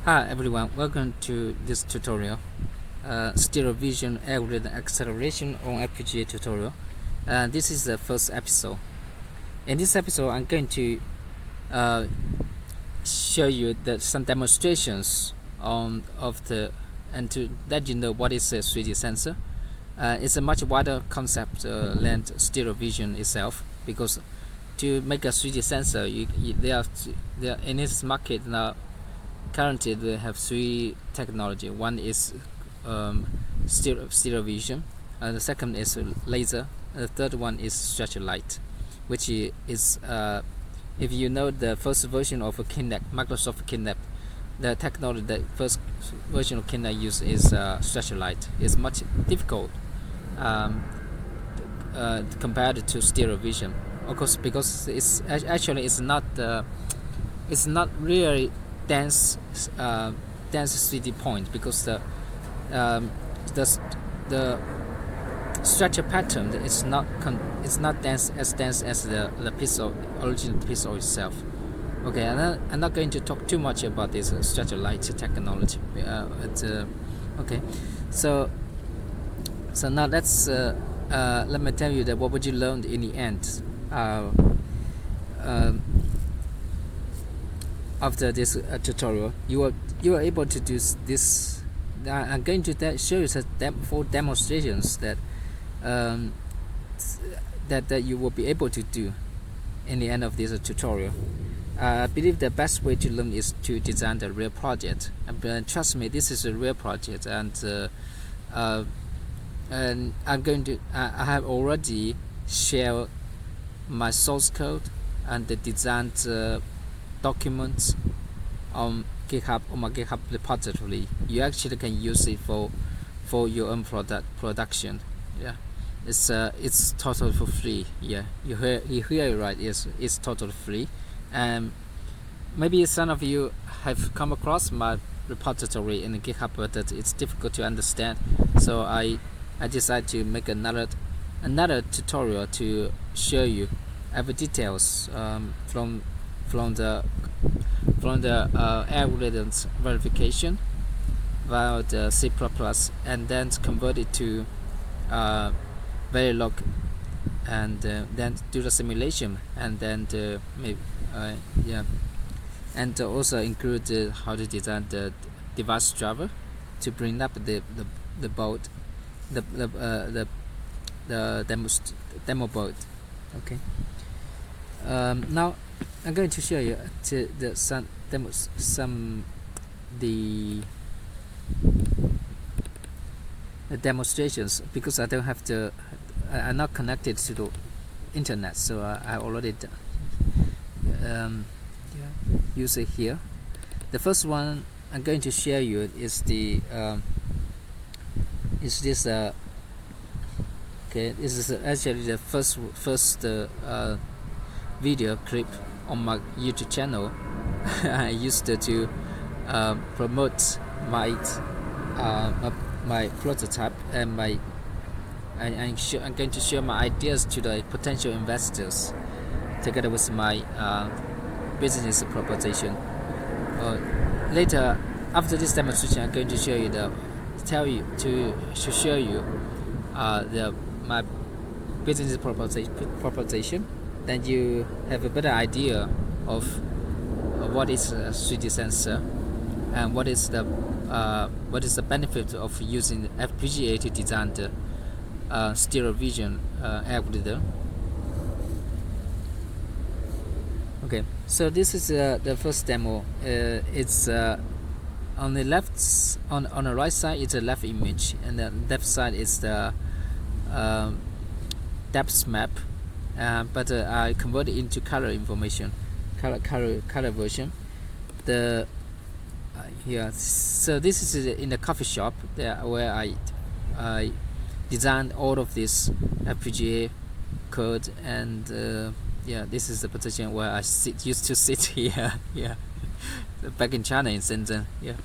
Hi everyone, welcome to this tutorial, stereo vision algorithm acceleration on FPGA tutorial. This is the first episode. In this episode, I'm going to show you some demonstrations and to let you know what is a 3D sensor. It's a much wider concept than stereo vision itself, because to make a 3D sensor, there in this market now. Currently, they have three technology. One is stereo vision, the second is laser, and the third one is structured light, which is if you know the first version of a Kinect, Microsoft Kinect, the technology that first version of Kinect use is structured light. It's much difficult compared to stereo vision, of course, because it's not really dense 3D point, because the structure pattern is not dense as the original pixel itself. Okay, I'm not going to talk too much about this structure light technology. Okay, so now let me tell you that what would you learn in the end. After this tutorial, you are able to do this. I'm going to show you four demonstrations that you will be able to do in the end of this tutorial. I believe the best way to learn is to design the real project. And trust me, this is a real project, and I have already shared my source code and the designed documents on my GitHub repository. You actually can use it for your own production. Yeah, it's totally for free. Yeah, you hear it right. It's totally free. And maybe some of you have come across my repository in the GitHub, but it's difficult to understand. So I decided to make another tutorial to show you every details from the algorithms verification via the C++, and then convert it to Verilog, and then do the simulation, and then and also include how to design the device driver to bring up the board, the demo board. Okay. Now I'm going to show you the demonstrations, because I don't have I'm not connected to the internet, so I already use it here. The first one I'm going to share you is this is actually the first video clip on my YouTube channel. I used to promote my prototype, and I'm going to share my ideas to the potential investors together with my business proposition. Later, after this demonstration, I'm going to show you show you my business proposition. Then you have a better idea of what is a 3D sensor, and what is the benefit of using FPGA to design the stereo vision algorithm. Okay, so this is the first demo. It's on the left, on the right side is the left image, and the left side is the depth map. But I convert it into color information, color version. So this is in the coffee shop where I designed all of this FPGA code, and this is the position where I used to sit here. Yeah, back in China, in Shenzhen. Yeah.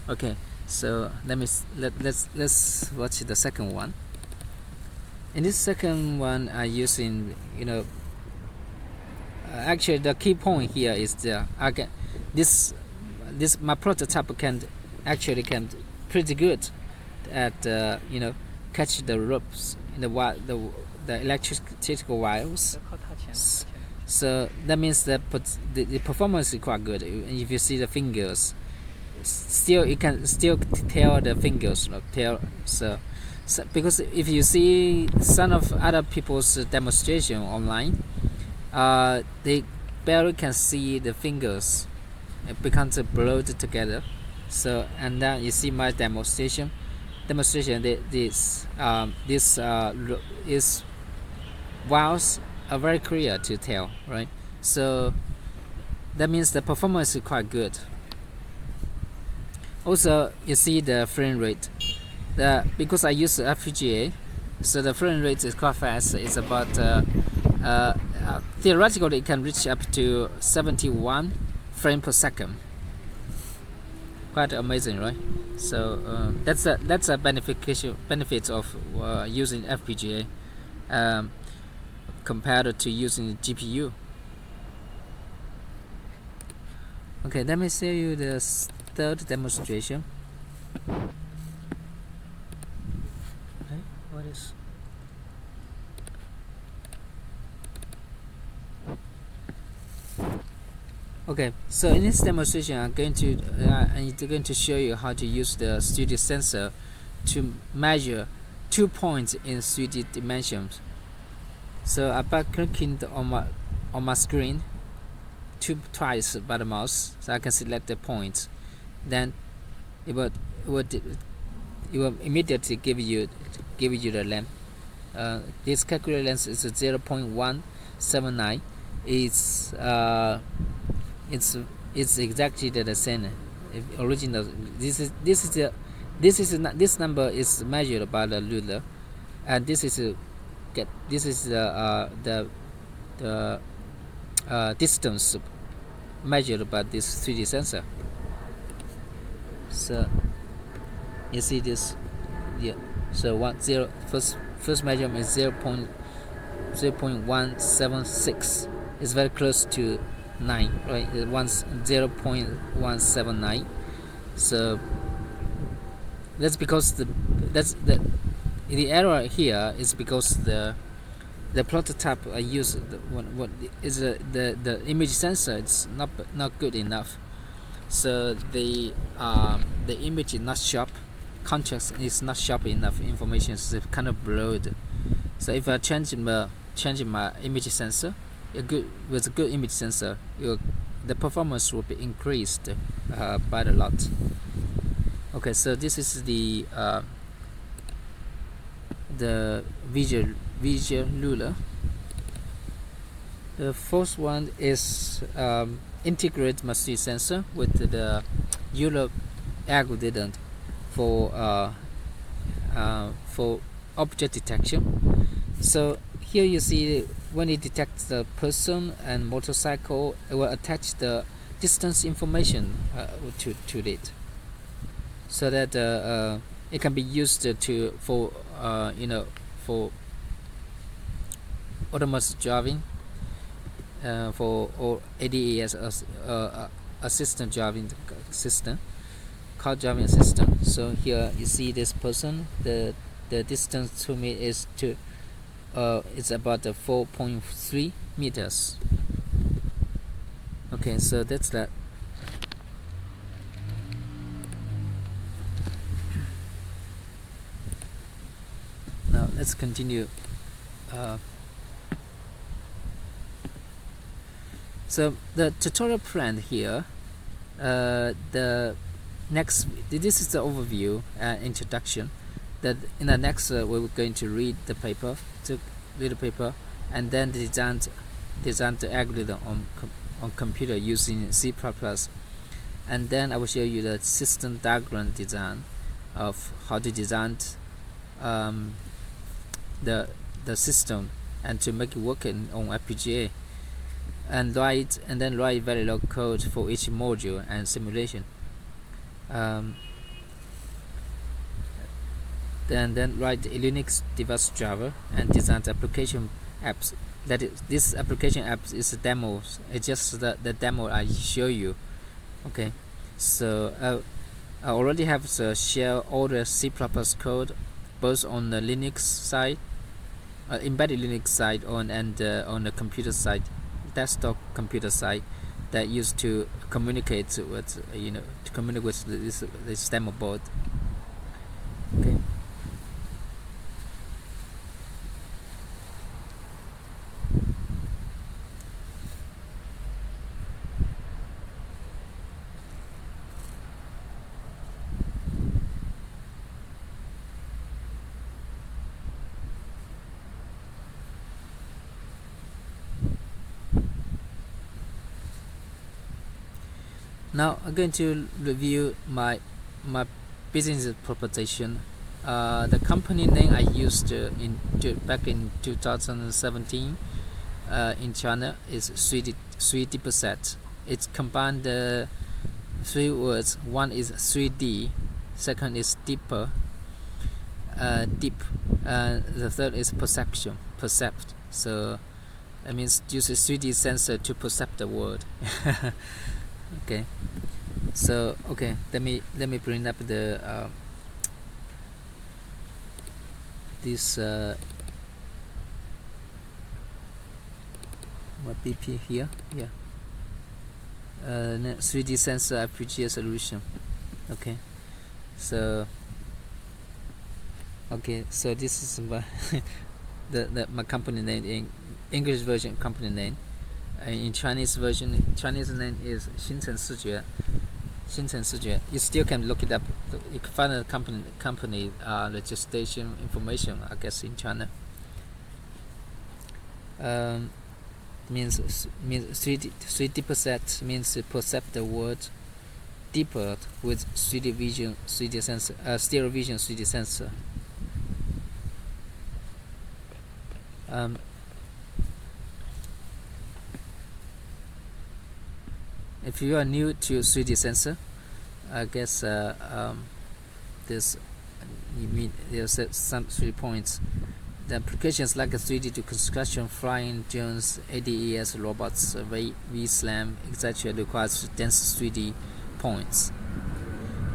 Okay. So let's watch the second one. In this second one, I using actually the key point here is this this my prototype can pretty good at catch the ropes in the electrical wires. So that means that the performance is quite good. If you see the fingers, still you can still tell the fingers, so because if you see some of other people's demonstration online, they barely can see the fingers. It becomes blurred together. So and then you see my demonstration. This is wires are very clear to tell, right? So that means the performance is quite good. Also, you see the frame rate. Because I use FPGA, so the frame rate is quite fast. It's about theoretically it can reach up to 71 frames per second. Quite amazing, right? So that's a benefit of using FPGA compared to using GPU. Okay, let me show you the third demonstration. Okay, what is? Okay, so in this demonstration, I'm going to show you how to use the 3D sensor to measure 2 points in 3D dimensions. So I by clicking on my screen twice by the mouse, so I can select the point. Then it will immediately give you the length. This calculated length is 0.179. It's exactly the same. Original. This number is measured by the ruler, and this is the distance measured by this 3D sensor. So you see this, yeah. So first measurement is 0.176. It's very close to 9, right? It wants 0.179. So that's because the error here is because the prototype I use the image sensor. It's not good enough. So the image is not sharp. Contrast is not sharp enough. Information is kind of blurred. So if I change my image sensor, with a good image sensor, the performance will be increased by a lot. Okay, so this is the visual ruler. The first one is integrate my 3D sensor with the Euler algorithm for object detection. So here you see when it detects the person and motorcycle, it will attach the distance information to it, so that it can be used for autonomous driving, or ADAS assistant driving system, car driving system. So here you see this person. The distance to me is it's about 4.3 meters. Okay, so that's that. Now let's continue. So the tutorial plan here, this is the overview and introduction. That in the next we're going to read the paper, and then design the algorithm on computer using C++, and then I will show you the system diagram design of how to design the system and to make it work on FPGA, and then write very low code for each module and simulation. Then write the Linux device driver and design the application apps. That is, this application apps is a demo. It's just the demo I show you. Okay, So I already have share all the C++ code, both on the Linux side, embedded Linux side, and on the computer side, desktop computer side, that used to communicate with this demo board. Okay. Now I'm going to review my business proposition. The company name I used back in 2017 in China is 3D. It's combined three words. One is 3D, second is deeper, deep, the third is perception, percept. So that means use a 3D sensor to perceive the world. Okay, so okay, let me bring up the this what BP here, yeah, 3D sensor FPGA solution. Okay, so okay, so this is my my company name in English version, company name. In Chinese version, Chinese name is 新城视觉. You still can look it up. You can find the company registration information, I guess, in China. Means 3D percept means percept the word deeper with 3D vision, 3D sensor, stereo vision, 3D sensor. If you are new to 3D sensor, I guess there's some 3 points. The applications like 3D to construction, flying drones, ADES robots, VSLAM, etc. requires dense 3D points.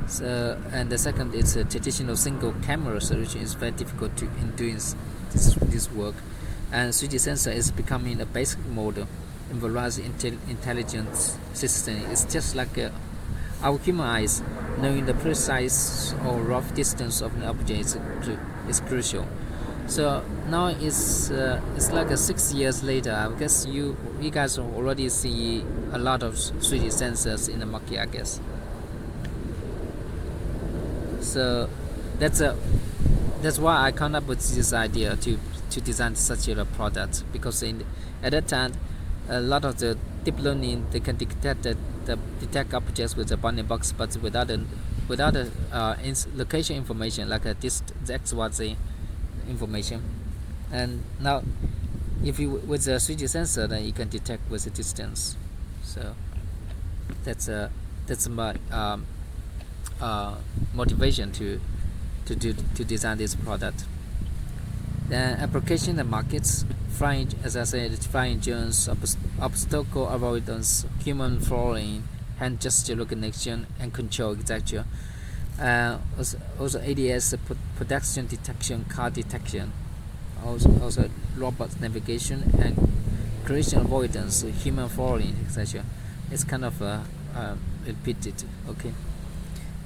So, and the second is a traditional single camera solution is very difficult in doing this work, and 3D sensor is becoming a basic model in various intelligence system. It's just like our human eyes. Knowing the precise or rough distance of an object is crucial. So now it's like 6 years later. I guess you guys already see a lot of 3D sensors in the market, I guess. So that's why I come up with this idea to design such a product, because at that time a lot of the deep learning, they can detect objects with a bounding box, but without location information like this XYZ information. And now, if you with a 3D sensor, then you can detect with a distance. So that's my motivation to design this product. Then application and markets. Flying, as I said, flying drones, obstacle avoidance, human following, hand gesture recognition and control, etc. Also ADS, production detection, car detection, also robot navigation and collision avoidance, human following, etc. It's kind of repeated. Okay.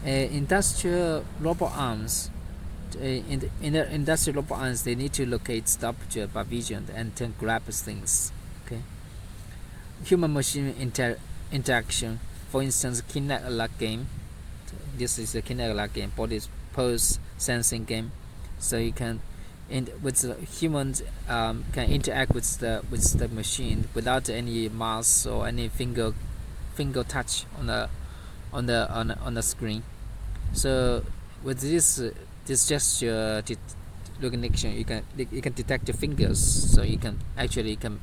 Industrial robot arms. In the industrial robot arms, they need to locate the object by vision and then grab things. Okay. Human-machine interaction. For instance, Kinect lock game. This is a Kinect lock game, body pose sensing game. So you can, with the humans, can interact with the machine without any mouse or any finger touch on the screen. So with this gesture recognition, you can detect your fingers, so you can actually can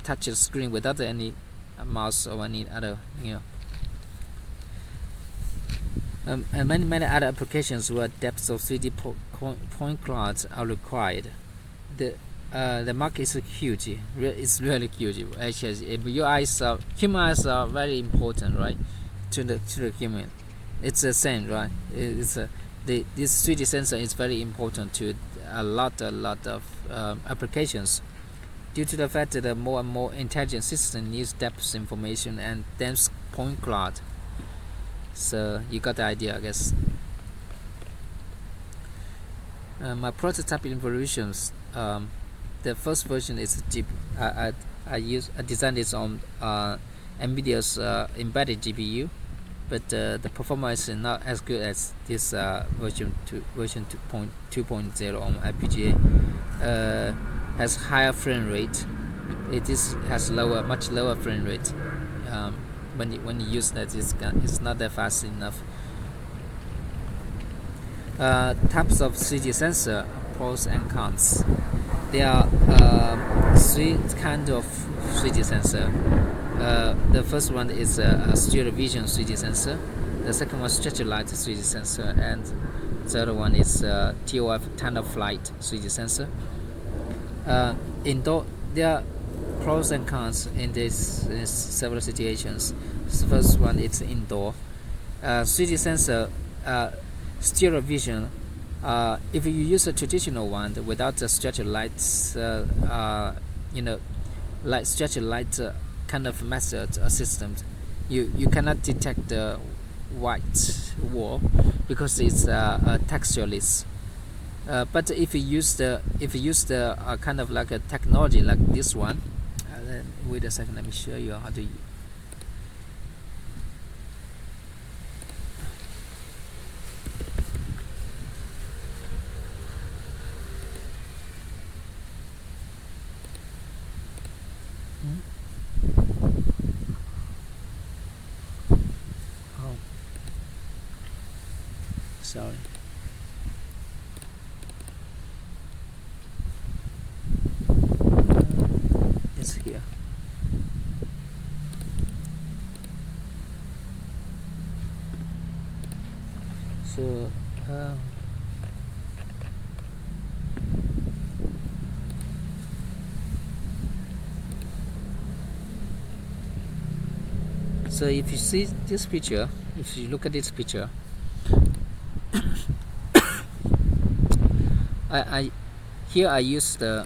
touch the screen without any mouse or any other, and many other applications where depths of 3D point clouds are required. The market is huge. It's really huge. Actually, if your eyes human eyes are very important, right? to the human. It's the same, right? This 3D sensor is very important to a lot of applications, due to the fact that the more and more intelligent system needs depth information and dense point cloud. So you got the idea, I guess. My prototype evolutions. The first version is I designed it on NVIDIA's embedded GPU, but the performance is not as good as this version 2.0 on FPGA. Has higher frame rate. Has much lower frame rate. When you use that, it's not that fast enough. Types of 3D sensor, pros and cons. There are three kinds of 3D sensor. The first one is a stereo vision 3D sensor. The second one is structure light 3D sensor, and the third one is TOF time of flight 3D sensor. There are pros and cons in several situations. The first one is indoor. 3D sensor, stereo vision. If you use a traditional one without the structure lights, like structure light kind of method system, you cannot detect the white wall because it's textureless. But if you use the kind of like a technology like this one, wait a second, let me show you how to. Oh, sorry. It's here. So so if you see this picture, if you look at this picture, here I use the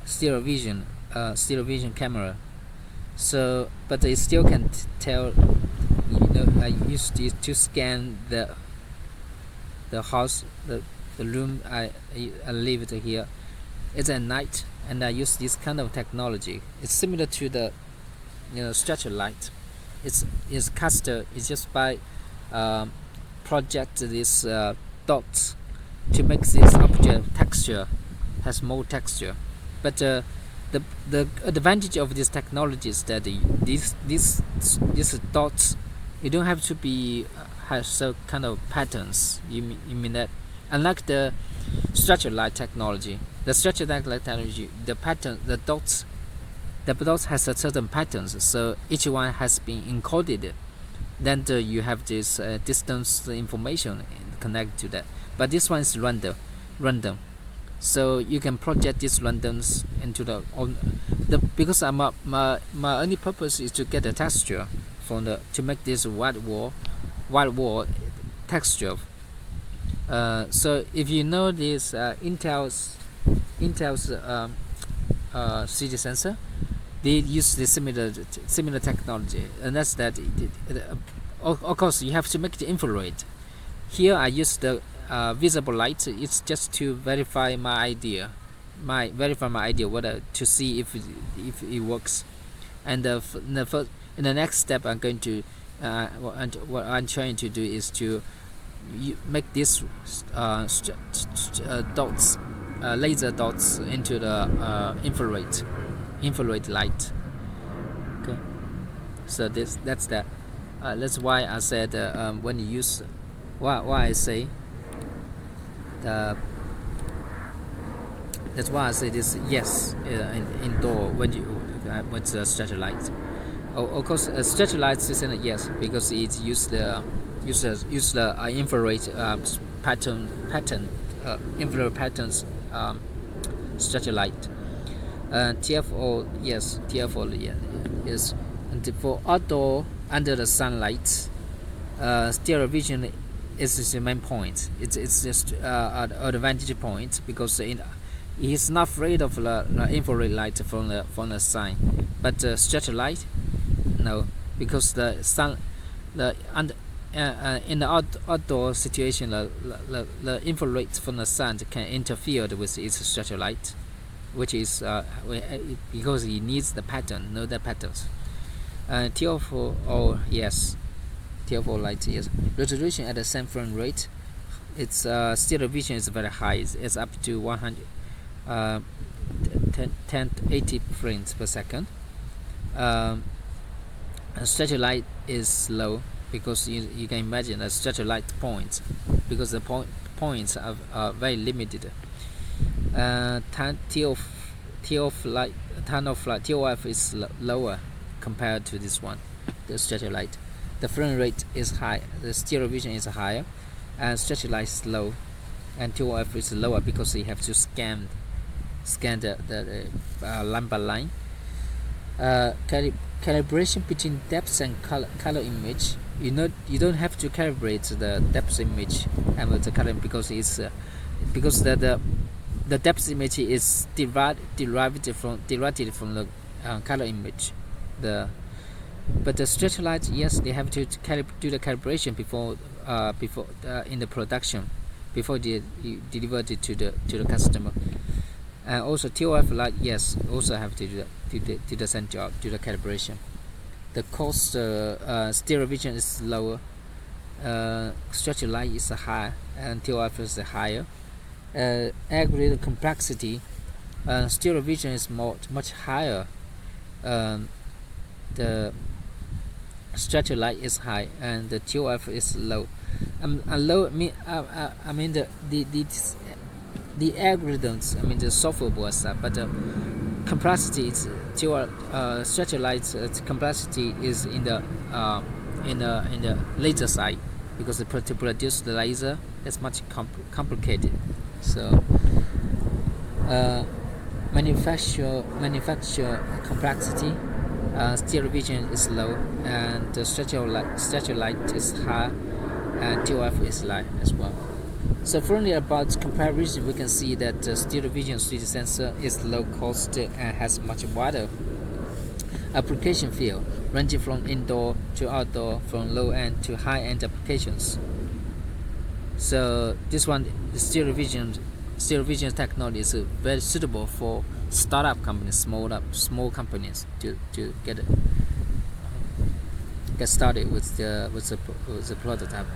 stereo vision camera. So, but it still can tell. I use this to scan the house, the room I leave it here. It's at night, and I use this kind of technology. It's similar to the structure light. It's caster. It's just by project this dots to make this object texture has more texture. But the advantage of this technology is that these dots, you don't have to be have so kind of patterns. You mean that, unlike the structure light technology, the dots has a certain patterns, so each one has been encoded. Then you have this distance information connected to that. But this one is random. So you can project these randoms into because my only purpose is to get a texture to make this white wall texture. So if you know this Intel's 3D sensor, they use the similar technology, and that's that. Of course, you have to make the infrared. Here I use the visible light. It's just to verify my idea, whether to see if it works. And in the next step, I'm going to what I'm trying to do is to make these dots, laser dots, into the infrared light. Okay, so that's that. That's why I said when you use why I say that's why I say this yes indoor when you with the structure light. Of course, structure light is a yes because it use the infrared pattern infrared patterns structure light. TFO yes, TFO yes. And for outdoor under the sunlight, stereo vision is the main point. It's just an advantage point because he's not afraid of the infrared light from the sun, but structured light, no, because the sun, in the outdoor situation, the infrared from the sun can interfere with its structured light, which is because he needs the pattern, know the patterns. TO4, yes, TO4 light, yes. Resolution at the same frame rate, its stereo vision is very high. It's up to 1080 frames per second. Structured light is low because you can imagine a structured light points, because the points are very limited. TOF is lower compared to this one, the structured light. The frame rate is high, the stereo vision is higher, and structured light is low, and TOF is lower because you have to scan the line by line. Calibration between depth and color image. You don't have to calibrate the depth image and the color because it's because the depth image is derived from the color image. But the structured light, yes, they have to do the calibration before in the production, before they deliver it to the customer. And also TOF light, yes, also have to do the same job, do the calibration. The cost, stereo vision is lower, structured light is higher, and TOF is higher. Aggregate complexity, stereo vision is much higher. The structured light is high, and the TOF is low. Low mean I mean the algorithms, I mean the software was, but complexity is structured light complexity is in the laser side, because to produce the laser is much complicated. So manufacture complexity, stereo vision is low, and the structured light is high, and TOF is low as well. So finally, about comparison, we can see that the stereo vision 3D sensor is low cost and has much wider application field, ranging from indoor to outdoor, from low-end to high-end applications. So this one, the stereo vision technology is very suitable for startup companies, small companies to get started with the prototype.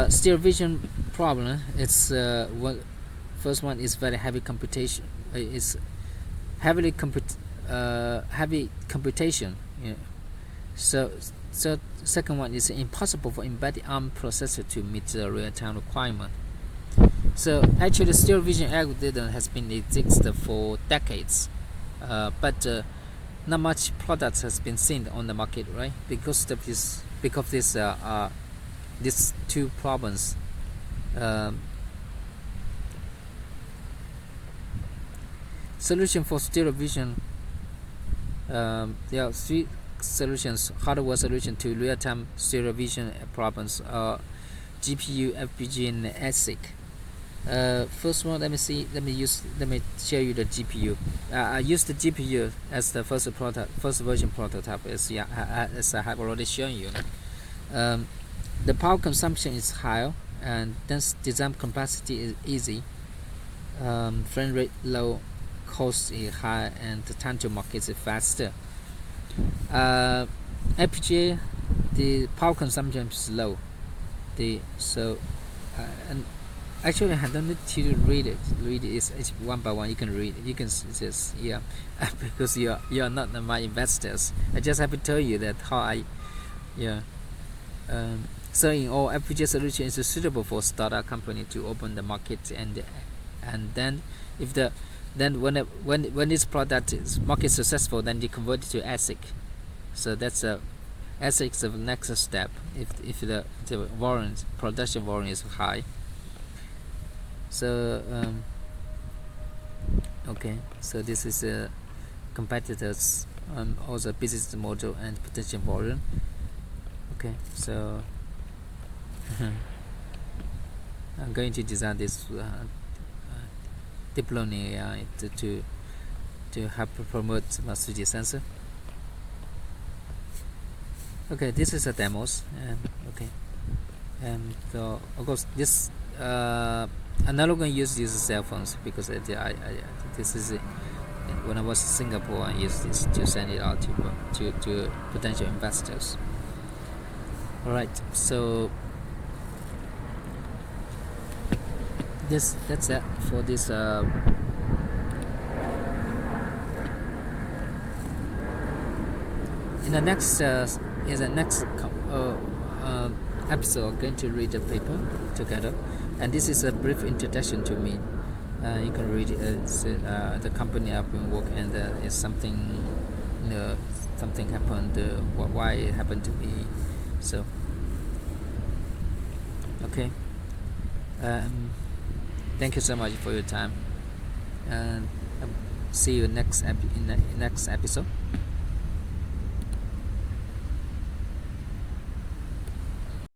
Stereo vision problem, it's first one is very heavy computation. It's heavy computation. Yeah. So second one is impossible for embedded ARM processor to meet the real-time requirement. So actually, stereo vision algorithm has been existed for decades, but not much products has been seen on the market, right? Because of this these two problems. Solution for stereo vision. There are three solutions: hardware solution to real-time stereo vision problems, GPU, FPGA, and ASIC. First one, let me show you the GPU. I used the GPU as the first version prototype, as I have already shown you. The power consumption is higher, and dense design complexity is easy. Frame rate low, cost is high, and the time to market is faster. FPGA, the power consumption is low. And actually, I don't need to read it. It's one by one. You can read it. You can just because you are not my investors. I just have to tell you that how I So in all, FPGA solution is suitable for startup company to open the market, and then when this product is market successful, then they convert it to ASIC. So that's ASIC is the next step if the production volume is high. So okay, so this is competitors also business model and potential volume. Okay, so I'm going to design this deep learning AI to help promote my 3D sensor. Okay, this is a demos. Okay, and so of course this I'm not going to use these cell phones because this is when I was in Singapore, I used this to send it out to potential investors. All right, so that's it for this. In the next episode, I'm going to read the paper together, and this is a brief introduction to me. You can read the company I've been working, and it's something, something happened. Why it happened to me. So, okay. Thank you so much for your time, and see you in the next episode.